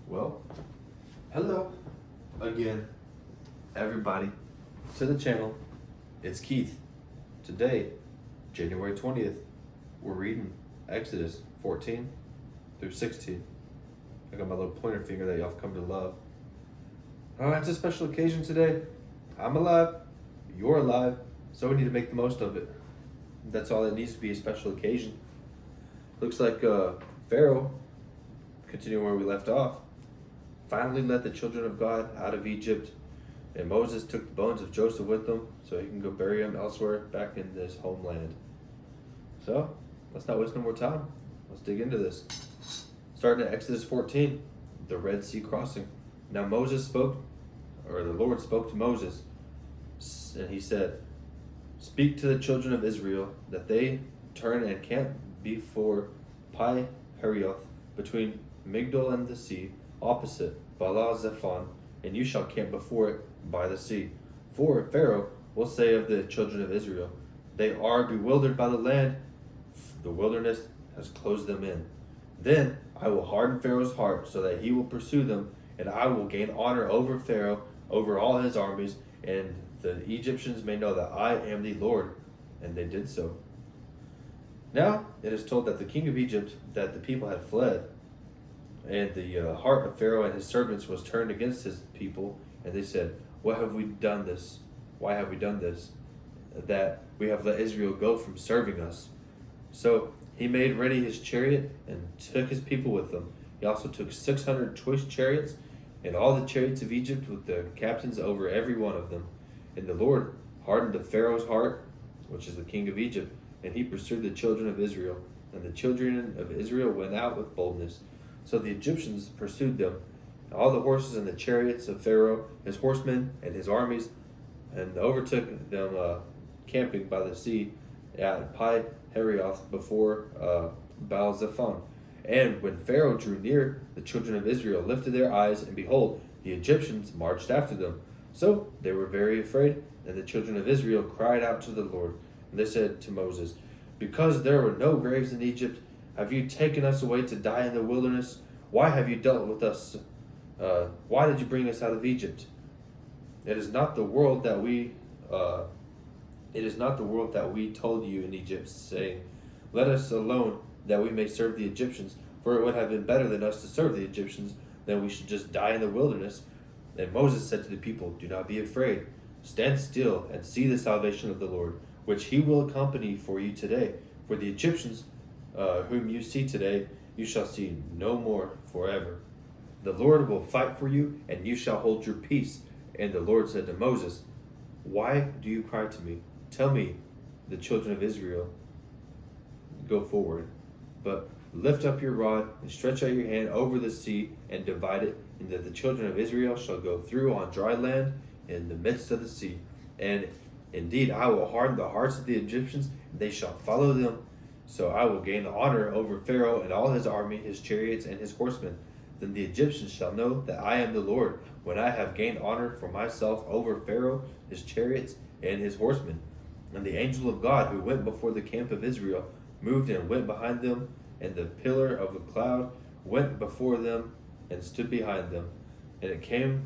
Well, hello again, everybody, to the channel. It's Keith. Today, January 20th, we're reading Exodus 14 through 16. I got my little pointer finger that y'all have come to love. Oh, it's a special occasion today. I'm alive, you're alive, so we need to make the most of it. That's all it needs to be, a special occasion. Looks like Pharaoh, continuing where we left off, finally led the children of God out of Egypt, and Moses took the bones of Joseph with them so he can go bury them elsewhere back in this homeland. So, let's not waste no more time. Let's dig into this. Starting at Exodus 14, the Red Sea crossing. Now the Lord spoke to Moses, and he said, "Speak to the children of Israel that they turn and camp before Pi Hahiroth, between Migdol and the sea, opposite Baal Zephon, and you shall camp before it by the sea. For Pharaoh will say of the children of Israel, they are bewildered by the land, the wilderness has closed them in. Then I will harden Pharaoh's heart so that he will pursue them, and I will gain honor over Pharaoh, over all his armies, and the Egyptians may know that I am the Lord." And they did so. Now it is told that the king of Egypt, that the people had fled, and the heart of Pharaoh and his servants was turned against his people, and they said, "What have we done this? Why have we done this? That we have let Israel go from serving us." So he made ready his chariot and took his people with him. He also took 600 choice chariots and all the chariots of Egypt with the captains over every one of them. And the Lord hardened the Pharaoh's heart, which is the king of Egypt, and he pursued the children of Israel. And the children of Israel went out with boldness. So the Egyptians pursued them, all the horses and the chariots of Pharaoh, his horsemen and his armies, and overtook them camping by the sea at Pi Hahiroth before Baal Zephon. And when Pharaoh drew near, the children of Israel lifted their eyes, and behold, the Egyptians marched after them. So they were very afraid, and the children of Israel cried out to the Lord. And they said to Moses, "Because there were no graves in Egypt, have you taken us away to die in the wilderness? Why have you dealt with us? Why did you bring us out of Egypt? It is not the world that we told you in Egypt, saying, 'Let us alone, that we may serve the Egyptians.' For it would have been better than us to serve the Egyptians than we should just die in the wilderness." And Moses said to the people, "Do not be afraid. Stand still and see the salvation of the Lord, which he will accompany for you today. For the Egyptians whom you see today, you shall see no more forever. The Lord will fight for you, and you shall hold your peace." And the Lord said to Moses, "Why do you cry to me? Tell me, the children of Israel, go forward. But lift up your rod and stretch out your hand over the sea and divide it, and that the children of Israel shall go through on dry land in the midst of the sea. And indeed I will harden the hearts of the Egyptians, and they shall follow them. So I will gain honor over Pharaoh and all his army, his chariots, and his horsemen. Then the Egyptians shall know that I am the Lord, when I have gained honor for myself over Pharaoh, his chariots, and his horsemen." And the angel of God who went before the camp of Israel moved and went behind them, and the pillar of a cloud went before them and stood behind them. And it came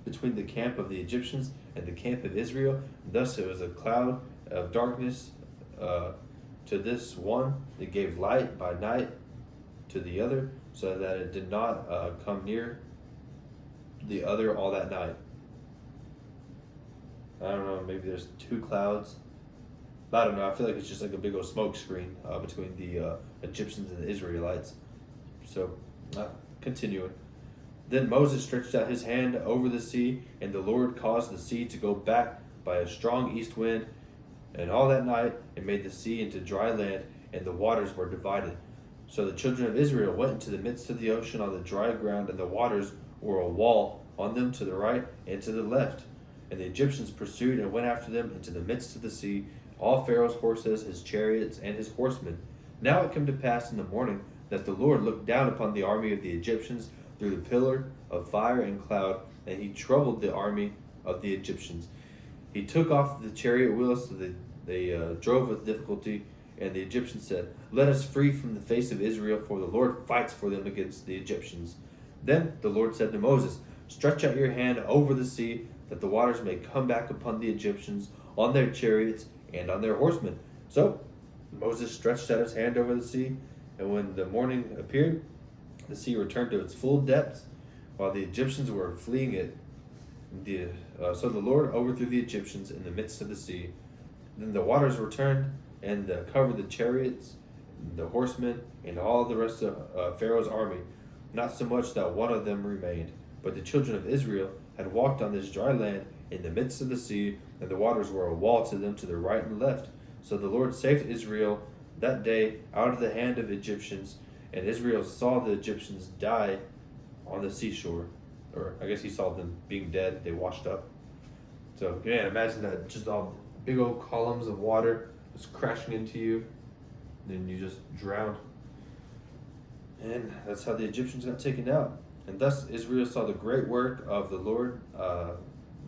between the camp of the Egyptians and the camp of Israel. Thus it was a cloud of darkness to this one. It gave light by night to the other, so that it did not come near the other all that night. I don't know, maybe there's two clouds. I don't know, I feel like it's just like a big old smoke screen between the Egyptians and the Israelites. So, continuing. Then Moses stretched out his hand over the sea, and the Lord caused the sea to go back by a strong east wind, and all that night it made the sea into dry land, and the waters were divided. So the children of Israel went into the midst of the ocean on the dry ground, and the waters were a wall on them to the right and to the left. And the Egyptians pursued and went after them into the midst of the sea, all Pharaoh's horses, his chariots, and his horsemen. Now it came to pass in the morning that the Lord looked down upon the army of the Egyptians through the pillar of fire and cloud, and he troubled the army of the Egyptians. He took off the chariot wheels so that they drove with difficulty, and the Egyptians said, "Let us flee from the face of Israel, for the Lord fights for them against the Egyptians." Then the Lord said to Moses, "Stretch out your hand over the sea, that the waters may come back upon the Egyptians, on their chariots, and on their horsemen." So Moses stretched out his hand over the sea, and when the morning appeared, the sea returned to its full depth, while the Egyptians were fleeing it. So the Lord overthrew the Egyptians in the midst of the sea. Then the waters returned and covered the chariots, the horsemen, and all the rest of Pharaoh's army. Not so much that one of them remained. But the children of Israel had walked on this dry land in the midst of the sea, and the waters were a wall to them to the right and left. So the Lord saved Israel that day out of the hand of Egyptians, and Israel saw the Egyptians die on the seashore. Or I guess he saw them being dead, they washed up. So yeah, imagine that, just all big old columns of water just crashing into you, and then you just drowned. And that's how the Egyptians got taken out. And thus Israel saw the great work of the Lord,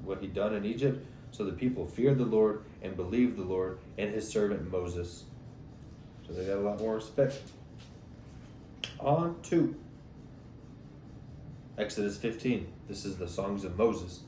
what he'd done in Egypt. So the people feared the Lord and believed the Lord and his servant Moses. So they got a lot more respect. On to Exodus 15. This is the songs of Moses.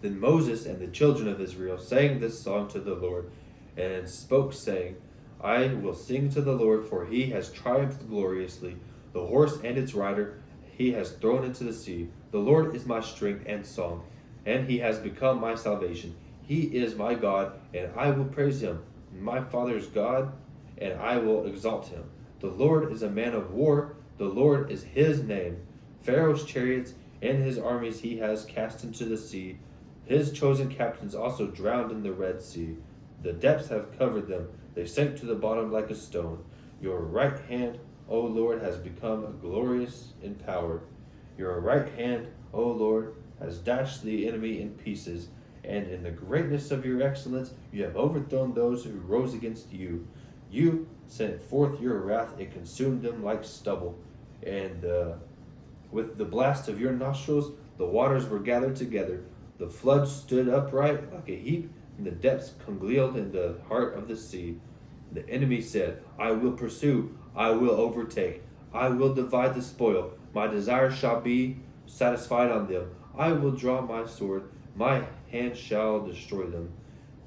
Then Moses and the children of Israel sang this song to the Lord, and spoke, saying, "I will sing to the Lord, for he has triumphed gloriously. The horse and its rider he has thrown into the sea. The Lord is my strength and song, and he has become my salvation. He is my God, and I will praise him, my father's God, and I will exalt him. The Lord is a man of war. The Lord is his name. Pharaoh's chariots and his armies he has cast into the sea. His chosen captains also drowned in the Red Sea. The depths have covered them. They sank to the bottom like a stone. Your right hand, O Lord, has become glorious in power. Your right hand, O Lord, has dashed the enemy in pieces, and in the greatness of your excellence you have overthrown those who rose against you. You sent forth your wrath, it consumed them like stubble, and with the blast of your nostrils the waters were gathered together. The flood stood upright like a heap, and the depths congealed in the heart of the sea. The enemy said, I will pursue, I will overtake, I will divide the spoil. My desire shall be satisfied on them. I will draw my sword, my hand shall destroy them.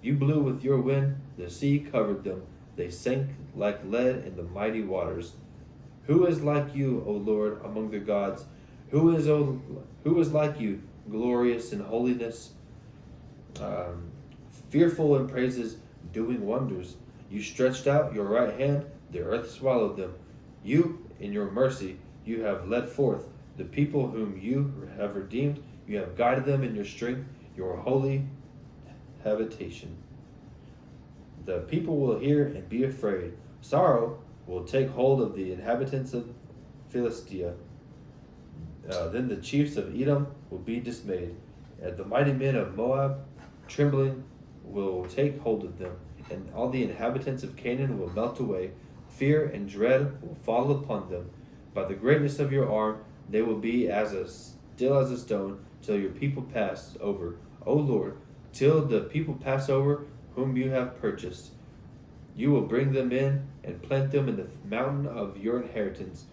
You blew with your wind, the sea covered them. They sank like lead in the mighty waters. Who is like you, O Lord, among the gods? Who is like you, glorious in holiness, fearful in praises, doing wonders? You stretched out your right hand, the earth swallowed them. You, in your mercy, you have led forth the people whom you have redeemed. You have guided them in your strength, your holy habitation. The people will hear and be afraid. Sorrow will take hold of the inhabitants of Philistia. Then the chiefs of Edom will be dismayed. And the mighty men of Moab, trembling, will take hold of them. And all the inhabitants of Canaan will melt away. Fear and dread will fall upon them. By the greatness of your arm, they will be still as a stone, till your people pass over. O Lord, till the people pass over, whom you have purchased. You will bring them in and plant them in the mountain of your inheritance,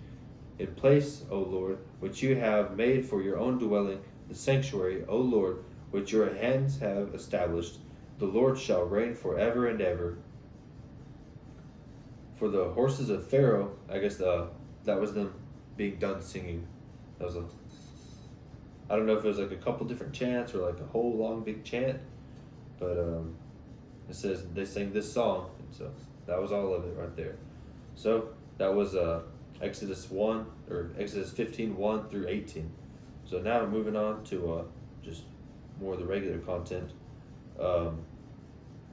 in place, O Lord, which you have made for your own dwelling, the sanctuary, O Lord, which your hands have established. The Lord shall reign forever and ever. For the horses of Pharaoh, I guess that was them being done singing. That was I don't know if it was like a couple different chants or like a whole long big chant, but it says they sang this song, and so that was all of it right there. So that was Exodus 15, 1 through 18. So now we're moving on to just more of the regular content.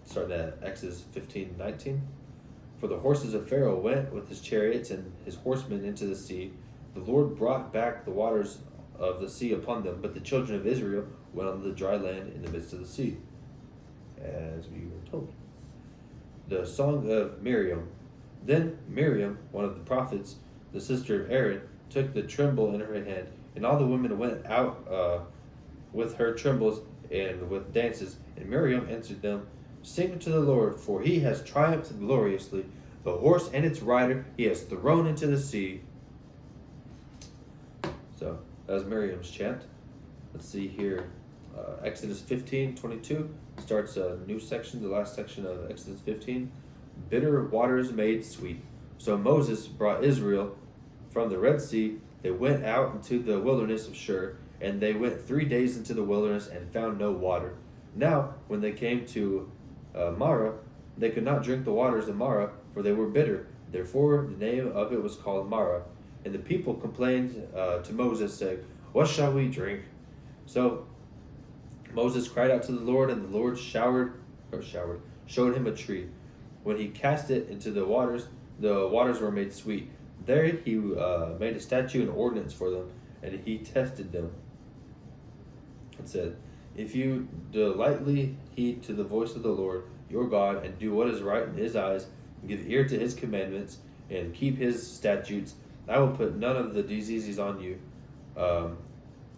Starting at Exodus 15, 19. For the horses of Pharaoh went with his chariots and his horsemen into the sea. The Lord brought back the waters of the sea upon them, but the children of Israel went on the dry land in the midst of the sea, as we were told. The song of Miriam. Then Miriam, one of the prophets, the sister of Aaron, took the timbrel in her hand, and all the women went out with her timbrels and with dances. And Miriam answered them, Sing to the Lord, for he has triumphed gloriously. The horse and its rider he has thrown into the sea. So That was Miriam's chant. Let's see here. Exodus 15:22 starts a new section, the last section of Exodus 15. Bitter waters made sweet. So Moses brought Israel from the Red Sea. They went out into the wilderness of Shur, and they went 3 days into the wilderness and found no water. Now, when they came to Marah, they could not drink the waters of Marah, for they were bitter. Therefore, the name of it was called Marah. And the people complained to Moses, saying, "What shall we drink?" So Moses cried out to the Lord, and the Lord showed him a tree. When he cast it into the waters were made sweet. There he made a statute and ordinance for them, and he tested them. It said, "If you delightly heed to the voice of the Lord your God, and do what is right in his eyes, and give ear to his commandments, and keep his statutes, I will put none of the diseases on you,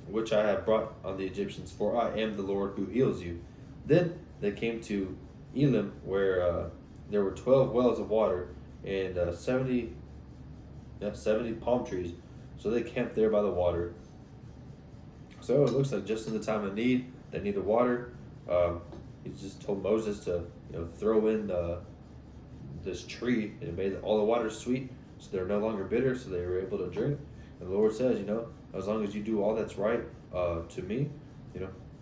which I have brought on the Egyptians, for I am the Lord who heals you." Then they came to Elim, where there were 12 wells of water, and 70 palm trees. So they camped there by the water. So it looks like just in the time of need, they needed water. He just told Moses to throw in this tree, and it made all the water sweet, so they're no longer bitter, so they were able to drink. And the Lord says, as long as you do all that's right to me,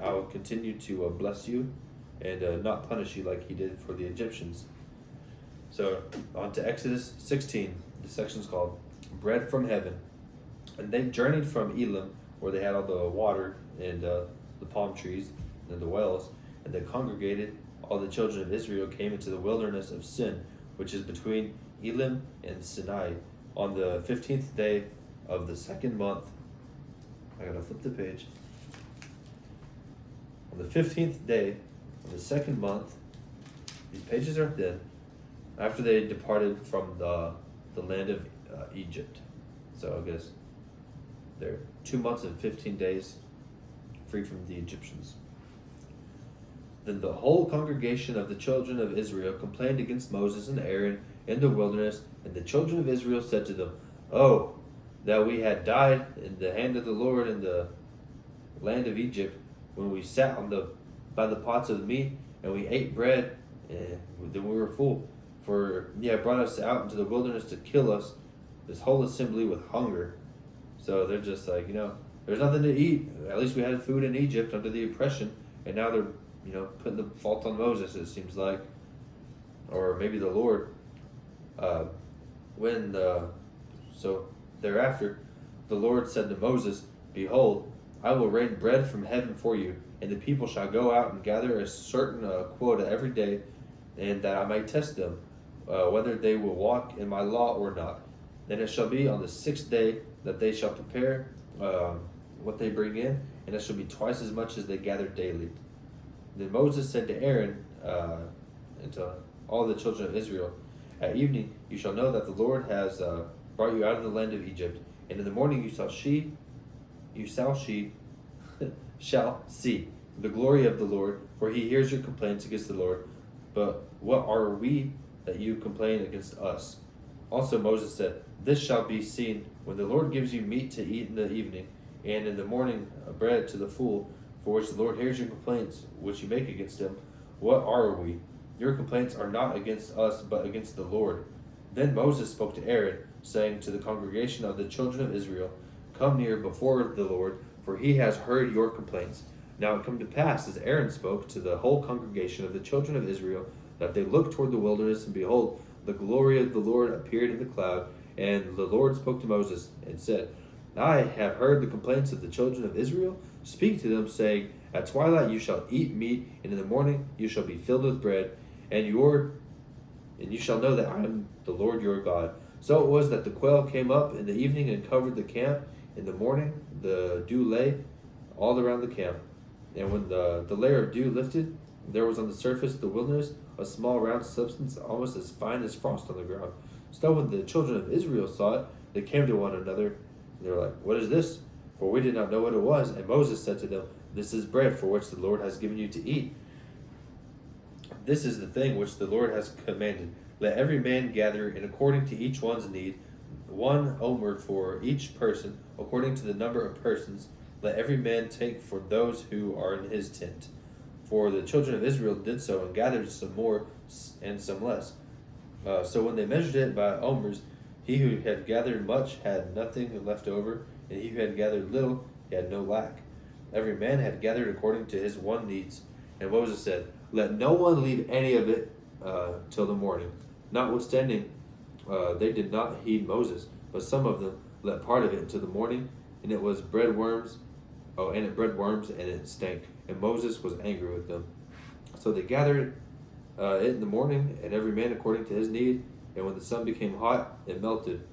I will continue to bless you and not punish you like he did for the Egyptians. So on to Exodus 16. This section is called Bread from Heaven. And they journeyed from Elim, where they had all the water and the palm trees and the wells, and they congregated. All the children of Israel came into the wilderness of Sin, which is between Elim and Sinai, on the 15th day of the second month. I gotta flip the page. On the 15th day of the second month, these pages are thin, after they departed from the land of Egypt. So I guess they're 2 months and 15 days free from the Egyptians. Then the whole congregation of the children of Israel complained against Moses and Aaron in the wilderness, and the children of Israel said to them, "Oh, that we had died in the hand of the Lord in the land of Egypt, when we sat by the pots of meat, and we ate bread, and then we were full. For ye have brought us out into the wilderness to kill us, this whole assembly, with hunger." So they're just like, there's nothing to eat. At least we had food in Egypt under the oppression, and now they're, putting the fault on Moses, it seems like, or maybe the Lord. So thereafter, the Lord said to Moses, "Behold, I will rain bread from heaven for you, and the people shall go out and gather a certain quota every day, and that I may test them, whether they will walk in my law or not. Then it shall be on the 6th day that they shall prepare what they bring in, and it shall be twice as much as they gather daily." Then Moses said to Aaron and to all the children of Israel, "At evening you shall know that the Lord has brought you out of the land of Egypt, and in the morning you shall see the glory of the Lord, for he hears your complaints against the Lord. But what are we that you complain against us?" Also Moses said, "This shall be seen when the Lord gives you meat to eat in the evening, and in the morning bread to the full, for which the Lord hears your complaints which you make against him. What are we? Your complaints are not against us, but against the Lord." Then Moses spoke to Aaron, saying to the congregation of the children of Israel, "Come near before the Lord, for he has heard your complaints." Now it come to pass, as Aaron spoke to the whole congregation of the children of Israel, that they looked toward the wilderness, and behold, the glory of the Lord appeared in the cloud. And the Lord spoke to Moses and said, "I have heard the complaints of the children of Israel. Speak to them, saying, At twilight you shall eat meat, and in the morning you shall be filled with bread, and you shall know that I am the Lord your God." So it was that the quail came up in the evening and covered the camp. In the morning the dew lay all around the camp. And when the layer of dew lifted, there was on the surface of the wilderness a small round substance, almost as fine as frost on the ground. So when the children of Israel saw it, they came to one another, and they were like, "What is this?" For we did not know what it was. And Moses said to them, "This is bread for which the Lord has given you to eat. This is the thing which the Lord has commanded. Let every man gather in according to each one's need. one omer for each person, according to the number of persons. Let every man take for those who are in his tent. For the children of Israel did so and gathered some more and some less. So when they measured it by omers, he who had gathered much had nothing left over, and he who had gathered little had no lack. Every man had gathered according to his one needs. And Moses said, Let no one leave any of it till the morning. Notwithstanding, they did not heed Moses, but some of them let part of it until the morning, and it was bread worms. Oh, and it bred worms, and it stank. And Moses was angry with them. So they gathered it in the morning, and every man according to his need. And when the sun became hot, it melted.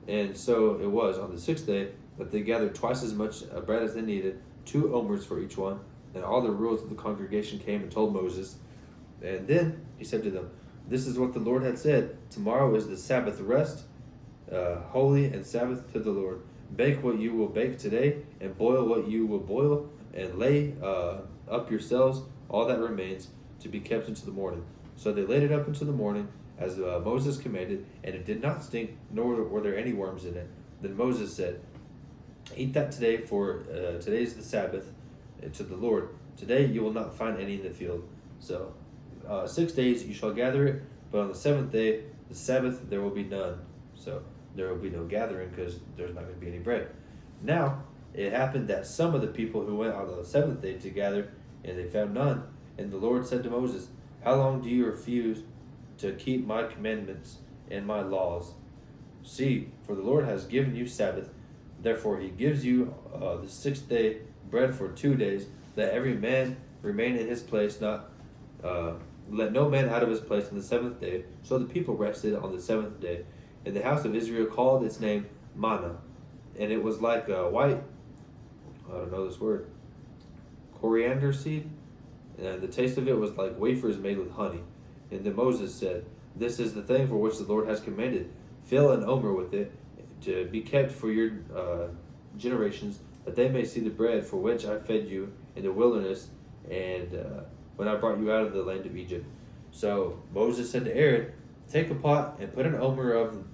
And so it was on the sixth day that they gathered twice as much bread as they needed, 2 omers for each one. And all the rulers of the congregation came and told Moses. And then he said to them, This is what the Lord had said. Tomorrow is the Sabbath rest, holy and Sabbath to the Lord. Bake what you will bake today, and boil what you will boil, and lay up yourselves all that remains to be kept until the morning. So they laid it up until the morning, as Moses commanded, and it did not stink, nor were there any worms in it. Then Moses said, Eat that today, for today is the Sabbath to the Lord. Today you will not find any in the field. So 6 days you shall gather it, but on the seventh day, the Sabbath, there will be none. So there will be no gathering, because there's not going to be any bread. Now it happened that some of the people who went on the seventh day to gather, and they found none. And the Lord said to Moses, How long do you refuse to keep my commandments and my laws? See, for the Lord has given you Sabbath. Therefore he gives you the 6th day bread for 2 days. Let every man remain in his place, not let no man out of his place on the 7th day. So the people rested on the 7th day. And the house of Israel called its name manna. And it was like a white, I don't know this word, coriander seed. And the taste of it was like wafers made with honey. And then Moses said, This is the thing for which the Lord has commanded. Fill an omer with it, to be kept for your generations, that they may see the bread for which I fed you in the wilderness, and when I brought you out of the land of Egypt. So Moses said to Aaron, Take a pot and put an omer of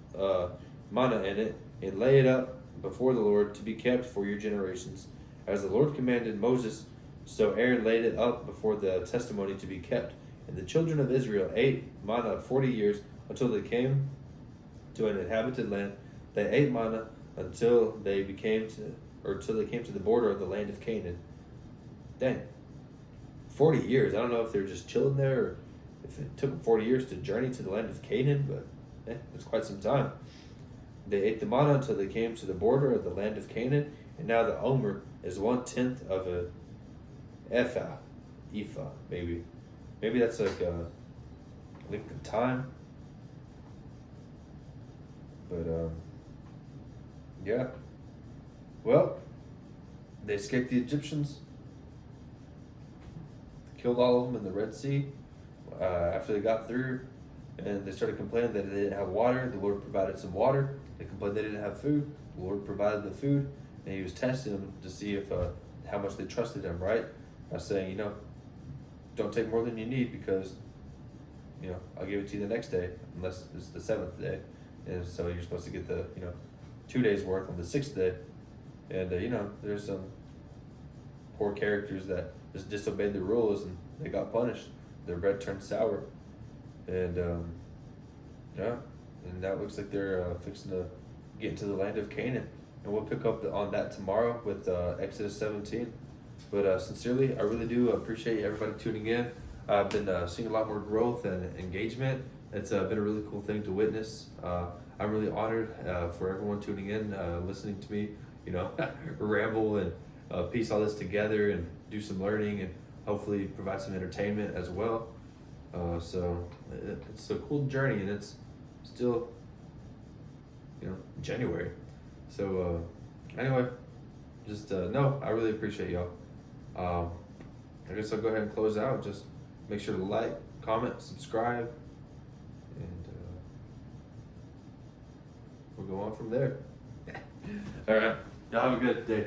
manna in it, and lay it up before the Lord to be kept for your generations. As the Lord commanded Moses, so Aaron laid it up before the testimony to be kept. And the children of Israel ate manna 40 years until they came to an inhabited land. They ate manna until they came to the border of the land of Canaan. Dang. 40 years. I don't know if they were just chilling there, or if it took them 40 years to journey to the land of Canaan, but it's quite some time. They ate the manna until they came to the border of the land of Canaan, and now the omer is 1/10 of a ephah, maybe. Maybe that's like a length of time. But yeah. Well, they escaped the Egyptians, killed all of them in the Red Sea. After they got through, and they started complaining that they didn't have water, the Lord provided some water. They complained they didn't have food. The Lord provided the food, and He was testing them to see if how much they trusted Him, right? By saying, don't take more than you need, because I'll give it to you the next day, unless it's the 7th day. And so you're supposed to get the 2 days worth on the 6th day. And there's some poor characters that just disobeyed the rules, and they got punished. Their bread turned sour, and and that looks like they're fixing to get into the land of Canaan. And we'll pick up on that tomorrow with Exodus 17. But sincerely, I really do appreciate everybody tuning in. I've been seeing a lot more growth and engagement. It's been a really cool thing to witness. I'm really honored for everyone tuning in, listening to me, ramble and piece all this together and do some learning, and hopefully provide some entertainment as well. So it's a cool journey, and it's still, January. So anyway, just no, I really appreciate y'all. I guess I'll go ahead and close out. Just make sure to like, comment, subscribe, and we'll go on from there. All right, y'all have a good day.